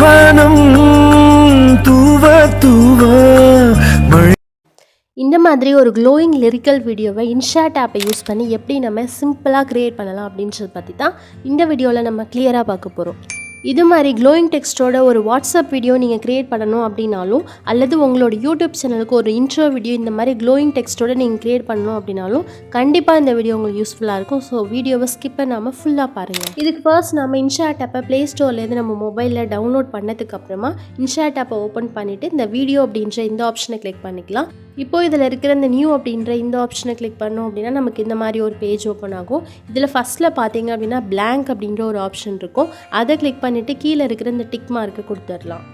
வானம் தூவ தூவ இந்த மாதிரி ஒரு க்ளோயிங் லிரிக்கல் வீடியோவை இன்ஷாட் ஆப்பை யூஸ் பண்ணி எப்படி நம்ம சிம்பிளாக க்ரியேட் பண்ணலாம் அப்படின்றத பற்றி தான் இந்த வீடியோவில் நம்ம கிளியராக பார்க்க போகிறோம். இது மாதிரி க்ளோயிங் டெக்ஸ்ட்டோட ஒரு வாட்ஸ்அப் வீடியோ நீங்கள் க்ரியேட் பண்ணணும் அப்படின்னாலும், அல்லது உங்களோட யூடியூப் சேனலுக்கு ஒரு இன்ட்ரோ வீடியோ இந்த மாதிரி க்ளோயிங் டெக்ஸ்ட்டோட நீங்கள் க்ரியேட் பண்ணணும் அப்படின்னாலும் கண்டிப்பாக இந்த வீடியோ உங்களுக்கு யூஸ்ஃபுல்லாக இருக்கும். ஸோ வீடியோவை ஸ்கிப் பண்ணாமல் ஃபுல்லாக பாருங்கள். இதுக்கு ஃபர்ஸ்ட் நம்ம இன்ஷாட் ஆப்பை ப்ளே ஸ்டோர்லேருந்து நம்ம மொபைலில் டவுன்லோட் பண்ணதுக்கு அப்புறமா இன்ஷாட் ஆப்பை ஓப்பன் பண்ணிவிட்டு இந்த வீடியோ அப்படின்ற இந்த ஆப்ஷனை கிளிக் பண்ணிக்கலாம். இப்போது இதில் இருக்கிற இந்த நியூ அப்படின்ற இந்த ஆப்ஷனை கிளிக் பண்ணோம் அப்படின்னா நமக்கு இந்த மாதிரி ஒரு பேஜ் ஓப்பன் ஆகும். இதில் ஃபஸ்ட்டில் பார்த்தீங்க அப்படின்னா blank அப்படின்ற ஒரு ஆப்ஷன் இருக்கும். அதை கிளிக் பண்ணிவிட்டு கீழே இருக்கிற இந்த டிக் மார்க்கை கொடுத்துடலாம்.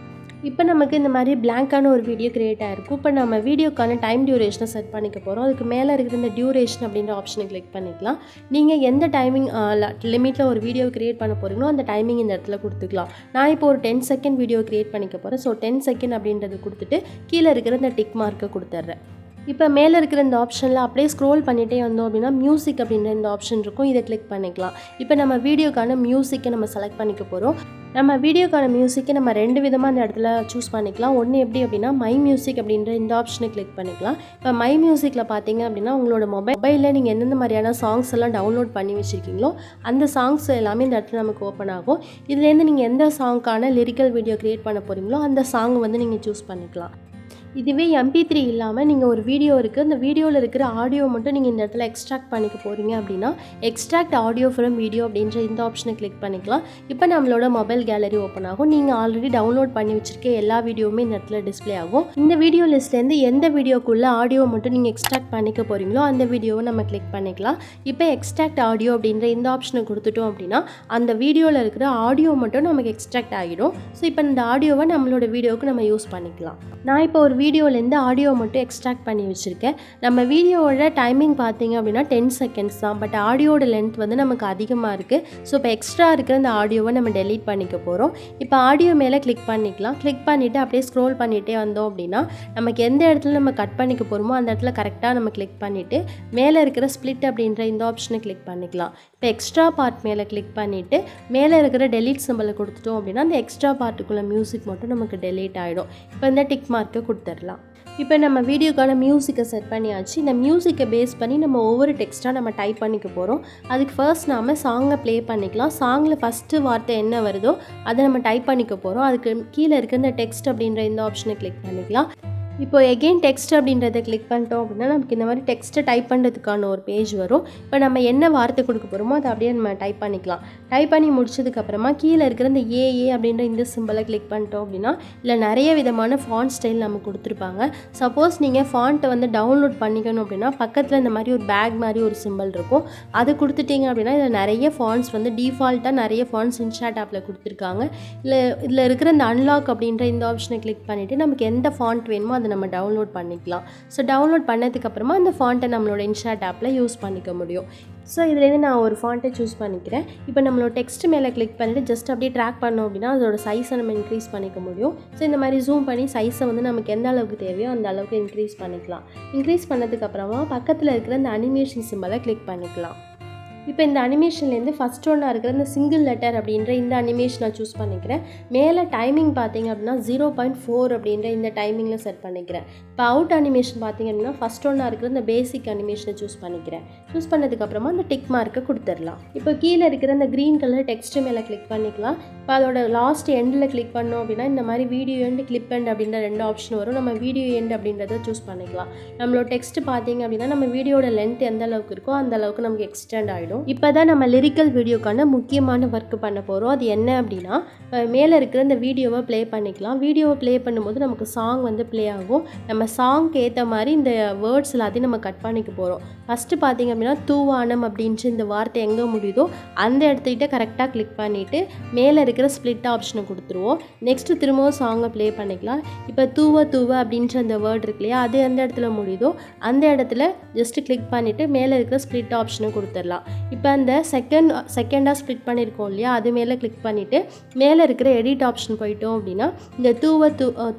இப்போ நமக்கு இந்த மாதிரி பிளாங்கான ஒரு வீடியோ க்ரியேட் ஆகிருக்கும். இப்போ நம்ம வீடியோக்கான டைம் டியூரேஷனை செட் பண்ணிக்க போகிறோம். அதுக்கு மேலே இருக்கிற இந்த டியூரேஷன் அப்படின்ற ஆப்ஷனை கிளிக் பண்ணிக்கலாம். நீங்கள் எந்த டைமிங் லிமிட்டில் ஒரு வீடியோ க்ரியேட் பண்ண போகிறீங்களோ அந்த டைமிங் இந்த இடத்துல கொடுத்துக்கலாம். நான் இப்போ ஒரு 10 செகண்ட் வீடியோ க்ரியேட் பண்ணிக்க போகிறேன். ஸோ 10 செகண்ட் அப்படின்றது கொடுத்துட்டு கீழே இருக்கிற இந்த டிக் மார்க்கை கொடுத்துட்றேன். இப்போ மேலே இருக்கிற இந்த ஆப்ஷனில் அப்படியே ஸ்க்ரோல் பண்ணிகிட்டே வந்தோம் அப்படின்னா மியூசிக் அப்படின்ற இந்த ஆப்ஷன் இருக்கும். இதை கிளிக் பண்ணிக்கலாம். இப்போ நம்ம வீடியோக்கான மியூசிக்கை நம்ம செலக்ட் பண்ணிக்க போகிறோம். நம்ம வீடியோக்கான மியூசிக்கை நம்ம 2 விதமாக இந்த இடத்துல சூஸ் பண்ணிக்கலாம். ஒன்று எப்படி அப்படின்னா மை மியூசிக் அப்படின்ற இந்த ஆப்ஷனை கிளிக் பண்ணிக்கலாம். இப்போ மை மியூசிக்கில் பார்த்தீங்க அப்படின்னா உங்களோட மொபைலில் நீங்கள் எந்தெந்த மாதிரியான சாங்ஸ் எல்லாம் டவுன்லோட் பண்ணி வச்சுருக்கீங்களோ அந்த சாங்ஸ் எல்லாமே இந்த இடத்துல நமக்கு ஓப்பன் ஆகும். இதுலேருந்து நீங்கள் எந்த சாங்க்கான லிரிக்கல் வீடியோ க்ரியேட் பண்ண போகிறீங்களோ அந்த சாங் வந்து நீங்கள் சூஸ் பண்ணிக்கலாம். இதுவே MP3 இல்லாமல் நீங்கள் ஒரு வீடியோ இருக்குது, அந்த வீடியோவில் இருக்கிற ஆடியோ மட்டும் நீங்கள் இந்த இடத்துல எக்ஸ்ட்ராக்ட் பண்ணிக்க போகிறீங்க அப்படின்னா எக்ஸ்ட்ராக்ட் ஆடியோ ஃப்ரம் வீடியோ அப்படின்ற இந்த ஆப்ஷனை கிளிக் பண்ணிக்கலாம். இப்போ நம்மளோட மொபைல் கேலரி ஓப்பன் ஆகும். நீங்கள் ஆல்ரெடி டவுன்லோட் பண்ணி வச்சுருக்க எல்லா வீடியோவுமே இந்த இடத்துல டிஸ்பிளே ஆகும். இந்த வீடியோ லிஸ்ட்லேருந்து எந்த வீடியோக்குள்ளே ஆடியோ மட்டும் நீங்கள் எக்ஸ்ட்ராக்ட் பண்ணிக்க போகிறீங்களோ அந்த வீடியோவை நம்ம கிளிக் பண்ணிக்கலாம். இப்போ எக்ஸ்ட்ராக்ட் ஆடியோ அப்படின்ற இந்த ஆப்ஷனை கொடுத்துட்டோம் அப்படின்னா அந்த வீடியோவில் இருக்கிற ஆடியோ மட்டும் நமக்கு எக்ஸ்ட்ராக்ட் ஆகிடும். ஸோ இப்போ இந்த ஆடியோவை நம்மளோட வீடியோவுக்கு நம்ம யூஸ் பண்ணிக்கலாம். நான் இப்போ ஒரு வீடியோலேருந்து ஆடியோ மட்டும் எக்ஸ்ட்ராக்ட் பண்ணி வச்சுருக்கேன். நம்ம வீடியோவோட டைமிங் பார்த்தீங்க அப்படின்னா 10 செகண்ட்ஸ் தான். பட் ஆடியோட லென்த் வந்து நமக்கு அதிகமாக இருக்குது. ஸோ இப்போ எக்ஸ்ட்ரா இருக்கிற அந்த ஆடியோவை நம்ம டெலீட் பண்ணிக்க போகிறோம். இப்போ ஆடியோ மேலே கிளிக் பண்ணிக்கலாம். கிளிக் பண்ணிவிட்டு அப்படியே ஸ்க்ரோல் பண்ணிகிட்டே வந்தோம் அப்படின்னா நமக்கு எந்த இடத்துல நம்ம கட் பண்ணிக்க போகிறோமோ அந்த இடத்துல கரெக்டாக நம்ம கிளிக் பண்ணிவிட்டு மேலே இருக்கிற ஸ்ப்ளிட் அப்படின்ற இந்த ஆப்ஷனை கிளிக் பண்ணிக்கலாம். இப்போ எக்ஸ்ட்ரா பார்ட் மேலே கிளிக் பண்ணிவிட்டு மேலே இருக்கிற டெலீட் சிம்பிளை கொடுத்துட்டோம் அப்படின்னா அந்த எக்ஸ்ட்ரா பார்ட்டுக்குள்ளே மியூசிக் மட்டும் நமக்கு டெலீட் ஆகிடும். இப்போ இந்த டிக் மார்க்கை கொடுத்துடலாம். இப்போ நம்ம வீடியோக்கான மியூசிக்கை செட் பண்ணியாச்சு. இந்த மியூசிக்கை பேஸ் பண்ணி நம்ம ஒவ்வொரு டெக்ஸ்ட்டாக நம்ம டைப் பண்ணிக்க போகிறோம். அதுக்கு ஃபர்ஸ்ட் நாம் சாங்கை ப்ளே பண்ணிக்கலாம். சாங்கில் ஃபஸ்ட்டு வார்த்தை என்ன வருதோ அதை நம்ம டைப் பண்ணிக்க போகிறோம். அதுக்கு கீழே இருக்க இந்த டெக்ஸ்ட் அப்படின்ற இந்த ஆப்ஷனை கிளிக் பண்ணிக்கலாம். இப்போ எகெயின் டெக்ஸ்ட் அப்படின்றத கிளிக் பண்ணிட்டோம் அப்படின்னா நமக்கு இந்த மாதிரி டெக்ஸ்ட்டை டைப் பண்ணுறதுக்கான ஒரு பேஜ் வரும். இப்போ நம்ம என்ன வார்த்தை கொடுக்க போகிறோமோ அதை அப்படியே நம்ம டைப் பண்ணிக்கலாம். டைப் பண்ணி முடிச்சதுக்கப்புறமா கீழே இருக்கிற இந்த ஏஏ அப்படின்ற இந்த சிம்பிளை கிளிக் பண்ணிட்டோம் அப்படின்னா இல்லை நிறைய விதமான ஃபாண்ட் ஸ்டைல் நம்ம கொடுத்துருப்பாங்க. சப்போஸ் நீங்கள் ஃபாண்ட்டை வந்து டவுன்லோட் பண்ணிக்கணும் அப்படின்னா பக்கத்தில் இந்த மாதிரி ஒரு பேக் மாதிரி ஒரு சிம்பிள் இருக்கும். அது கொடுத்துட்டிங்க அப்படின்னா இதில் நிறைய ஃபாண்ட்ஸ் வந்து டிஃபால்ட்டாக நிறைய ஃபாண்ட்ஸ் இன்ஷாட் ஆப்பில் கொடுத்துருக்காங்க. இதில் இருக்கிற இந்த அன்லாக் அப்படின்ற இந்த ஆப்ஷனை கிளிக் பண்ணிவிட்டு நமக்கு எந்த ஃபாண்ட் வேணுமோ அதை நம்ம டவுன்லோட் பண்ணிக்கலாம். ஸோ டவுன்லோட் பண்ணதுக்கப்புறமா அந்த ஃபாண்ட்டை நம்மளோட இன்ஷாட் ஆப்பில் யூஸ் பண்ணிக்க முடியும். ஸோ இதுலேருந்து நான் ஒரு ஃபாண்ட்டை சூஸ் பண்ணிக்கிறேன். இப்போ நம்மளோட டெக்ஸ்ட் மேலே கிளிக் பண்ணிவிட்டு ஜஸ்ட் அப்படியே ட்ராக் பண்ணோம் அப்படின்னா அதோட சைஸை நம்ம இன்க்ரீஸ் பண்ணிக்க முடியும். ஸோ இந்த மாதிரி ஜூம் பண்ணி சைஸை வந்து நமக்கு எந்த அளவுக்கு தேவையோ அந்த அளவுக்கு இன்க்ரீஸ் பண்ணிக்கலாம். இன்க்ரீஸ் பண்ணதுக்கப்புறமா பக்கத்தில் இருக்கிற இந்த அனிமேஷன் சிம்பிளை கிளிக் பண்ணிக்கலாம். இப்போ இந்த அனிமேஷன்லேருந்து ஃபஸ்ட் ஒன்னாக இருக்கிற இந்த சிங்கிள் லெட்டர் அப்படின்ற இந்த அனிமேஷனை சூஸ் பண்ணிக்கிறேன். மேலே டைமிங் பார்த்தீங்க அப்படின்னா 0.4 அப்படின்ற இந்த டைமிங்கில் செட் பண்ணிக்கிறேன். இப்போ அவுட் அனிமேஷன் பார்த்தீங்க அப்படின்னா ஃபஸ்ட் ஒன்னாக இருக்கிற இந்த பேசிக் அனிமேஷனை சூஸ் பண்ணிக்கிறேன். சூஸ் பண்ணதுக்கப்புறமா அந்த டிக் மார்க்கை கொடுத்துடலாம். இப்போ கீழே இருக்கிற இந்த க்ரீன் கலர் டெக்ஸ்ட்டு மேலே கிளிக் பண்ணிக்கலாம். இப்போ அதோட லாஸ்ட் எண்டில் கிளிக் பண்ணோம் அப்படின்னா இந்த மாதிரி வீடியோ எண்ட் கிளிப் எண்ட் அப்படின்ற 2 ஆப்ஷன் வரும். நம்ம வீடியோ எண்ட் அப்படின்றத சூஸ் பண்ணிக்கலாம். நம்மளோட டெக்ஸ்ட் பார்த்தீங்க அப்படின்னா நம்ம வீடியோட லென்த் எந்த அளவுக்கு இருக்கோ அந்த அளவுக்கு நமக்கு எக்ஸ்டெண்ட் ஆகிடும். இப்போ தான் நம்ம லிரிக்கல் வீடியோக்கான முக்கியமான ஒர்க் பண்ண போகிறோம். அது என்ன அப்படின்னா மேலே இருக்கிற இந்த வீடியோவை ப்ளே பண்ணிக்கலாம். வீடியோவை ப்ளே பண்ணும்போது நமக்கு சாங் வந்து ப்ளே ஆகும். நம்ம சாங்க்கு ஏற்ற மாதிரி இந்த வேர்ட்ஸ் எல்லாத்தையும் நம்ம கட் பண்ணிக்க போகிறோம். ஃபஸ்ட்டு பார்த்திங்க அப்படின்னா தூவானம் அப்படின்ட்டு இந்த வார்த்தை எங்கே முடியுதோ அந்த இடத்துக்கிட்ட கரெக்டாக கிளிக் பண்ணிவிட்டு மேலே இருக்கிற ஸ்ப்ளிட் ஆப்ஷனை கொடுத்துருவோம். நெக்ஸ்ட்டு திரும்பவும் சாங்கை ப்ளே பண்ணிக்கலாம். இப்போ தூவ தூவ அப்படின்ற அந்த வேர்ட் இருக்கு இல்லையா, அது எந்த இடத்துல முடியுதோ அந்த இடத்துல ஜஸ்ட்டு கிளிக் பண்ணிவிட்டு மேலே இருக்கிற ஸ்ப்ளிட் ஆப்ஷனை கொடுத்துடலாம். இப்போ அந்த செகண்டாக ஸ்ப்ளிட் பண்ணியிருக்கோம் இல்லையா, அது மேலே கிளிக் பண்ணிவிட்டு மேலே இருக்கிற எடிட் ஆப்ஷன் போயிட்டோம் அப்படின்னா இந்த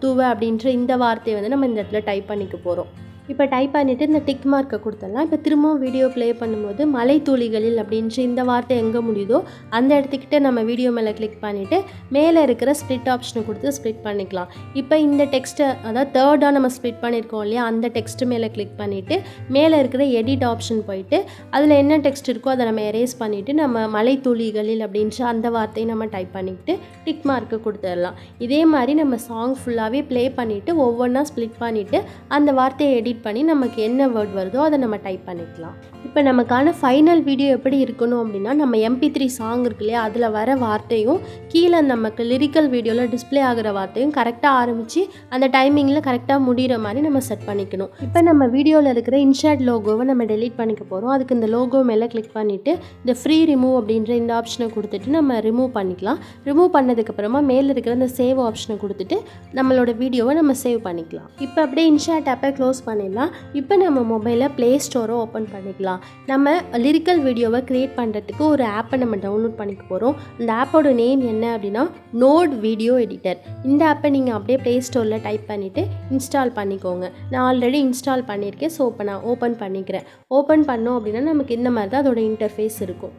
தூவ அப்படின்ற இந்த வார்த்தையை வந்து நம்ம இந்த இடத்துல டைப் பண்ணிக்க போகிறோம். இப்போ டைப் பண்ணிவிட்டு இந்த டிக் மார்க்கை கொடுத்துடலாம். இப்போ திரும்பவும் வீடியோ ப்ளே பண்ணும்போது மலை துளிகளில் அப்படின்ற இந்த வார்த்தை எங்கே முடியுதோ அந்த இடத்துக்கிட்ட நம்ம வீடியோ மேலே கிளிக் பண்ணிவிட்டு மேலே இருக்கிற ஸ்ப்ளிட் ஆப்ஷனை கொடுத்து ஸ்ப்ளிட் பண்ணிக்கலாம். இப்போ இந்த டெக்ஸ்ட்டை அதாவது தேர்டாக நம்ம ஸ்ப்ளிட் பண்ணியிருக்கோம் இல்லையா, அந்த டெக்ஸ்ட்டு மேலே கிளிக் பண்ணிவிட்டு மேலே இருக்கிற எடிட் ஆப்ஷன் போயிட்டு அதில் என்ன டெக்ஸ்ட் இருக்கோ அதை நம்ம எரேஸ் பண்ணிவிட்டு நம்ம மலை துளிகளில் அப்படின்ற அந்த வார்த்தையை நம்ம டைப் பண்ணிக்கிட்டு டிக் மார்க்கு கொடுத்துடலாம். இதே மாதிரி நம்ம சாங் ஃபுல்லாகவே ப்ளே பண்ணிவிட்டு ஒவ்வொன்றா ஸ்ப்ளிட் பண்ணிவிட்டு அந்த வார்த்தையை எடிட் பண்ணி நமக்கு என்ன வேர்ட் வருதோ அதை நம்ம டைப் பண்ணிக்கலாம். இப்போ நமக்கான ஃபைனல் வீடியோ எப்படி இருக்கணும் அப்படின்னா, நம்ம MP3 சாங் இருக்கு இல்லையா, அதில் வர வார்த்தையும் கீழே நமக்கு லிரிக்கல் வீடியோவில் டிஸ்பிளே ஆகிற வார்த்தையும் கரெக்டாக ஆரம்பித்து அந்த டைமிங்கில் கரெக்டாக முடிகிற மாதிரி நம்ம செட் பண்ணிக்கணும். இப்போ நம்ம வீடியோவில் இருக்கிற இன்ஷாட் லோகோவை நம்ம டெலீட் பண்ணிக்க போகிறோம். அதுக்கு இந்த லோகோ மேலே கிளிக் பண்ணிவிட்டு இந்த ஃப்ரீ ரிமூவ் அப்படின்ற இந்த ஆப்ஷனை கொடுத்துட்டு நம்ம ரிமூவ் பண்ணிக்கலாம். ரிமூவ் பண்ணதுக்கப்புறமா மேலே இருக்கிற இந்த சேவ் ஆப்ஷனை கொடுத்துட்டு நம்மளோட வீடியோவை நம்ம சேவ் பண்ணிக்கலாம். இப்போ அப்படியே இன்ஷாட் ஆப்பை க்ளோஸ் பண்ணிடலாம். இப்போ நம்ம மொபைலில் ப்ளே ஸ்டோரை ஓப்பன் பண்ணிக்கலாம். நம்ம லிரிக்கல் வீடியோவை க்ரியேட் பண்ணுறதுக்கு ஒரு ஆப்பை நம்ம டவுன்லோட் பண்ணிக்க போகிறோம். அந்த ஆப்போட நேம் என்ன அப்படின்னா நோட் வீடியோ எடிட்டர். இந்த ஆப்பை நீங்கள் அப்படியே ப்ளே ஸ்டோரில் டைப் பண்ணிவிட்டு இன்ஸ்டால் பண்ணிக்கோங்க. நான் ஆல்ரெடி இன்ஸ்டால் பண்ணியிருக்கேன். ஸோ இப்போ நான் ஓப்பன் பண்ணிக்கிறேன். ஓப்பன் பண்ணோம் அப்படின்னா நமக்கு இந்த மாதிரி தான் அதோட இன்டர்ஃபேஸ் இருக்கும்.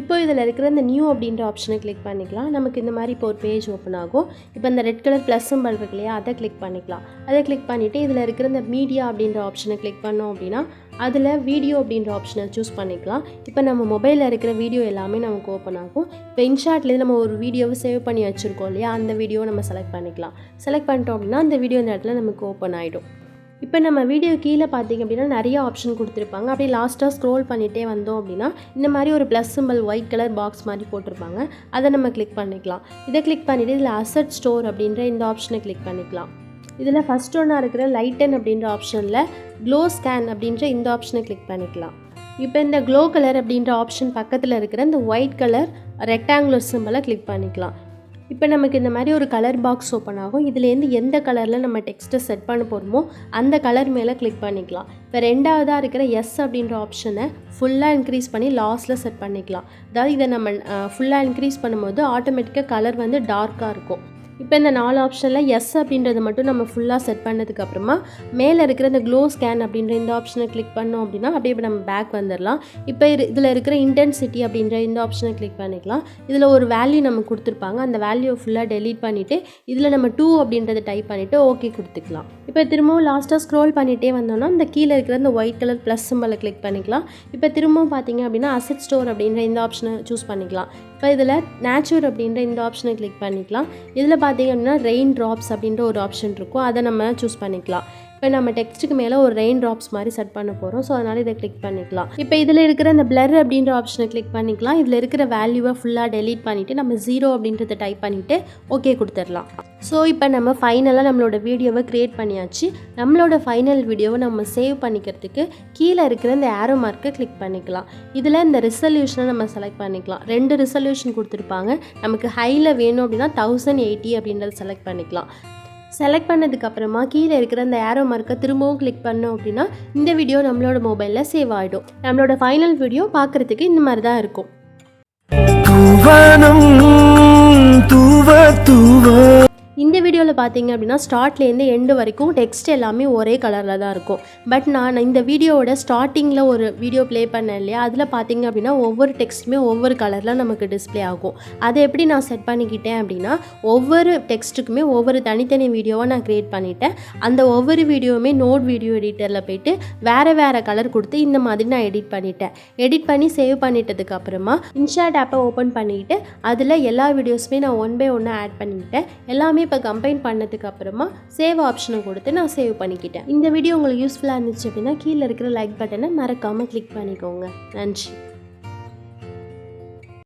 இப்போ இதில் இருக்கிற இந்த நியூ அப்படின்ற ஆப்ஷனை கிளிக் பண்ணிக்கலாம். நமக்கு இந்த மாதிரி இப்போ ஒரு பேஜ் ஓப்பன் ஆகும். இப்போ இந்த ரெட் கலர் ப்ளஸ் சிம்பல் இருக்கு இல்லையா, அதை கிளிக் பண்ணிக்கலாம். அதை கிளிக் பண்ணிவிட்டு இதில் இருக்கிற இந்த மீடியா அப்படின்ற ஆப்ஷனை கிளிக் பண்ணோம் அப்படின்னா அதில் வீடியோ அப்படின்ற ஆப்ஷனை சூஸ் பண்ணிக்கலாம். இப்போ நம்ம மொபைலில் இருக்கிற வீடியோ எல்லாமே நமக்கு ஓப்பன் ஆகும். இப்போ இன்ஷாட்லேருந்து நம்ம ஒரு வீடியோவை சேவ் பண்ணி வச்சுருக்கோம் இல்லையா, அந்த வீடியோவை நம்ம செலக்ட் பண்ணிக்கலாம். செலக்ட் பண்ணிட்டோம் அப்படின்னா அந்த வீடியோ இந்த இடத்துல நமக்கு ஓப்பன் ஆகிடும். இப்போ நம்ம வீடியோ கீழே பார்த்திங்க அப்படின்னா நிறைய ஆப்ஷன் கொடுத்துருப்பாங்க. அப்படியே லாஸ்ட்டாக ஸ்க்ரோல் பண்ணிகிட்டே வந்தோம் அப்படின்னா இந்த மாதிரி ஒரு plus symbol white colour box மாதிரி போட்டிருப்பாங்க. அதை நம்ம கிளிக் பண்ணிக்கலாம். இதை கிளிக் பண்ணிவிட்டு இதில் அசட் ஸ்டோர் அப்படின்ற இந்த ஆப்ஷனை கிளிக் பண்ணிக்கலாம். இதில் ஃபஸ்ட் ஒன்றா இருக்கிற லைட்டன் அப்படின்ற ஆப்ஷனில் க்ளோ ஸ்கேன் அப்படின்ற இந்த ஆப்ஷனை கிளிக் பண்ணிக்கலாம். இப்போ இந்த க்ளோ கலர் அப்படின்ற ஆப்ஷன் பக்கத்தில் இருக்கிற இந்த ஒயிட் கலர் ரெக்டாங்குலர் சிம்பலை கிளிக் பண்ணிக்கலாம். இப்போ நமக்கு இந்த மாதிரி ஒரு கலர் பாக்ஸ் ஓப்பன் ஆகும். இதுலேருந்து எந்த கலரில் நம்ம டெக்ஸ்ட்டை செட் பண்ண போகிறோமோ அந்த கலர் மேலே கிளிக் பண்ணிக்கலாம். இப்போ ரெண்டாவதாக இருக்கிற எஸ் அப்படின்ற ஆப்ஷனை ஃபுல்லாக இன்க்ரீஸ் பண்ணி லாஸ்ட்டில் செட் பண்ணிக்கலாம். அதாவது இதை நம்ம ஃபுல்லாக இன்க்ரீஸ் பண்ணும்போது ஆட்டோமேட்டிக்காக கலர் வந்து டார்க்காக இருக்கும். இப்போ இந்த 4 ஆப்ஷனில் எஸ் அப்படின்றத மட்டும் நம்ம ஃபுல்லாக செட் பண்ணதுக்கப்புறமா மேலே இருக்கிற இந்த க்ளோ ஸ்கேன் அப்படின்ற இந்த ஆப்ஷனை கிளிக் பண்ணோம் அப்படின்னா அப்படியே நம்ம பேக் வந்துடலாம். இப்போ இதில் இருக்கிற இன்டென்சிட்டி அப்படின்ற இந்த ஆப்ஷனை கிளிக் பண்ணிக்கலாம். இதில் ஒரு வேல்யூ நம்ம கொடுத்துருப்பாங்க. அந்த வேல்யூவை ஃபுல்லாக டெலீட் பண்ணிவிட்டு இதில் நம்ம 2 அப்படின்றத டைப் பண்ணிவிட்டு ஓகே கொடுத்துக்கலாம். இப்போ திரும்பவும் லாஸ்ட்டாக ஸ்க்ரோல் பண்ணிகிட்டே வந்தோம்னா இந்த கீழே இருக்கிற இந்த ஒயிட் கலர் ப்ளஸ் சிம்பலை கிளிக் பண்ணிக்கலாம். இப்போ திரும்பவும் பார்த்தீங்க அப்படின்னா அசெட் ஸ்டோர் அப்படின்ற இந்த ஆப்ஷனை சூஸ் பண்ணிக்கலாம். இப்போ இதில் நேச்சுர் அப்படின்ற இந்த ஆப்ஷனை கிளிக் பண்ணிக்கலாம். இதில் பார்த்தீங்க அப்படின்னா ரெயின் ட்ராப்ஸ் அப்படின்ற ஒரு ஆப்ஷன் இருக்கும். அதை நம்ம சூஸ் பண்ணிக்கலாம். இப்போ நம்ம டெக்ஸ்ட்டுக்கு மேலே ஒரு ரெயின் ட்ராப்ஸ் மாதிரி செட் பண்ண போகிறோம். ஸோ அதனால் இதை கிளிக் பண்ணிக்கலாம். இப்போ இதில் இருக்கிற இந்த பிளர் அப்படின்ற ஆப்ஷனை கிளிக் பண்ணிக்கலாம். இதில் இருக்கிற வேல்யூவை ஃபுல்லாக டெலீட் பண்ணிவிட்டு நம்ம 0 அப்படின்றத டைப் பண்ணிவிட்டு ஓகே கொடுத்துடலாம். ஸோ இப்போ நம்ம ஃபைனலாக நம்மளோட வீடியோவை க்ரியேட் பண்ணியாச்சு. நம்மளோட ஃபைனல் வீடியோவை நம்ம சேவ் பண்ணிக்கிறதுக்கு கீழே இருக்கிற இந்த ஆரோ மார்க்கை கிளிக் பண்ணிக்கலாம். இதில் இந்த ரிசல்யூஷனை நம்ம செலக்ட் பண்ணிக்கலாம். 2 ரிசல்யூஷன் கொடுத்துருப்பாங்க. நமக்கு ஹையில் வேணும் அப்படின்னா 1080 அப்படின்றத செலக்ட் பண்ணிக்கலாம். செலக்ட் பண்ணதுக்கப்புறமா கீழே இருக்கிற அந்த ஆரோ மார்க்கை திரும்பவும் கிளிக் பண்ணோம் அப்படின்னா இந்த வீடியோ நம்மளோட மொபைலில் சேவ் ஆகிடும். நம்மளோட ஃபைனல் வீடியோ பார்க்குறதுக்கு இந்த மாதிரி தான் இருக்கும். இந்த வீடியோவில் பார்த்தீங்க அப்படின்னா ஸ்டார்ட்லேருந்து எண்டு வரைக்கும் டெக்ஸ்ட் எல்லாமே ஒரே கலரில் தான் இருக்கும். பட் நான் இந்த வீடியோவோட ஸ்டார்டிங்கில் ஒரு வீடியோ ப்ளே பண்ணேன் இல்லையா, அதில் பார்த்தீங்க அப்படின்னா ஒவ்வொரு டெக்ஸ்ட்டுமே ஒவ்வொரு கலரில் நமக்கு டிஸ்பிளே ஆகும். அதை எப்படி நான் செட் பண்ணிக்கிட்டேன் அப்படின்னா ஒவ்வொரு டெக்ஸ்ட்டுக்குமே ஒவ்வொரு தனித்தனி வீடியோவாக நான் க்ரியேட் பண்ணிட்டேன். அந்த ஒவ்வொரு வீடியோவுமே நோட் வீடியோ எடிட்டரில் போய்ட்டு வேறு கலர் கொடுத்து இந்த மாதிரி நான் எடிட் பண்ணிட்டேன். எடிட் பண்ணி சேவ் பண்ணிட்டதுக்கப்புறமா இன்ஷாட் ஆப்பை ஓப்பன் பண்ணிக்கிட்டு அதில் எல்லா வீடியோஸுமே நான் 1 by 1 ஆட் பண்ணிக்கிட்டேன். எல்லாமே இப்போ கம்பைன் பண்ணதுக்கு அப்புறமா சேவ் ஆப்ஷனை கொடுத்து நான் சேவ் பண்ணிக்கிட்டேன். இந்த வீடியோ உங்களுக்கு யூஸ்ஃபுல்லாக இருந்துச்சு அப்படின்னா கீழே இருக்கிற லைக் பட்டனை மறக்காமல் கிளிக் பண்ணிக்கோங்க. நன்றி.